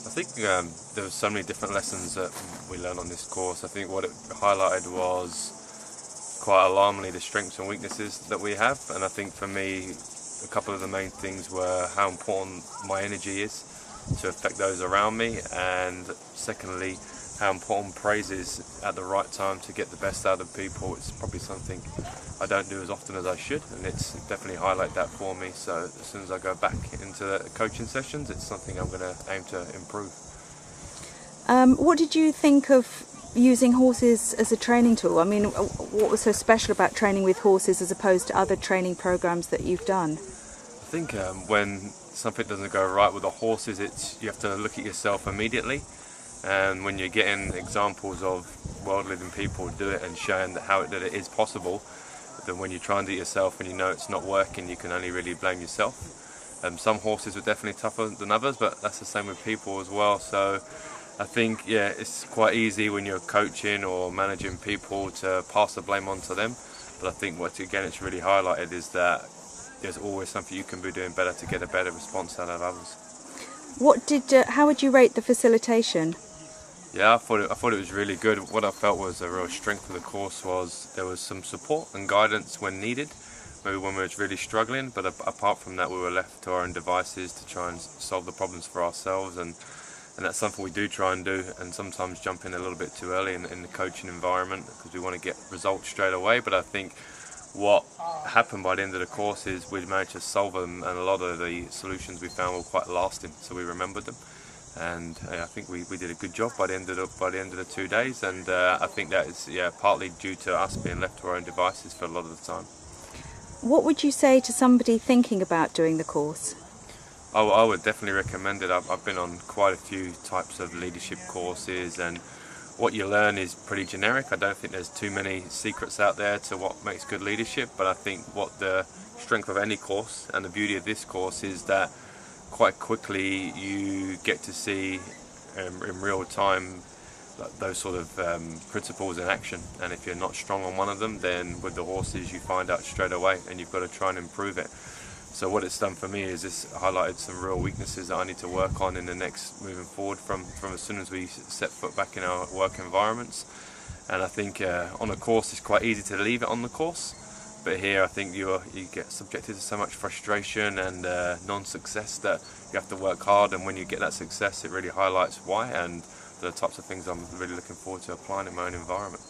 I think there were so many different lessons that we learned on this course. I think what it highlighted was quite alarmingly the strengths and weaknesses that we have, and I think for me a couple of the main things were how important my energy is to affect those around me, and secondly how important praise is at the right time to get the best out of people. It's probably something I don't do as often as I should, and it's definitely highlight that for me. So as soon as I go back into the coaching sessions, it's something I'm going to aim to improve. What did you think of using horses as a training tool? I mean, what was so special about training with horses as opposed to other training programs that you've done? I think when something doesn't go right with the horses, you have to look at yourself immediately. And when you're getting examples of world-leading people do it and showing that it is possible, then when you try and do it yourself and you know it's not working, you can only really blame yourself. Some horses are definitely tougher than others, but that's the same with people as well. So I think, yeah, it's quite easy when you're coaching or managing people to pass the blame on to them. But I think what, again, it's really highlighted is that there's always something you can be doing better to get a better response out of others. How would you rate the facilitation? Yeah, I thought it was really good. What I felt was a real strength of the course was there was some support and guidance when needed, maybe when we were really struggling, but apart from that we were left to our own devices to try and solve the problems for ourselves, and that's something we do try and do, and sometimes jump in a little bit too early in the coaching environment because we want to get results straight away. But I think what happened by the end of the course is we managed to solve them, and a lot of the solutions we found were quite lasting, so we remembered them. And I think we did a good job by the end of the 2 days, and I think that is partly due to us being left to our own devices for a lot of the time. What would you say to somebody thinking about doing the course? I would definitely recommend it. I've been on quite a few types of leadership courses, and what you learn is pretty generic. I don't think there's too many secrets out there to what makes good leadership, but I think what the strength of any course and the beauty of this course is that quite quickly you get to see in real time those sort of principles in action, and if you're not strong on one of them, then with the horses you find out straight away and you've got to try and improve it. So what it's done for me is this highlighted some real weaknesses that I need to work on in the next moving forward from as soon as we set foot back in our work environments. And I think on a course it's quite easy to leave it on the course, but here I think you get subjected to so much frustration and non-success that you have to work hard, and when you get that success it really highlights why, and the types of things I'm really looking forward to applying in my own environment.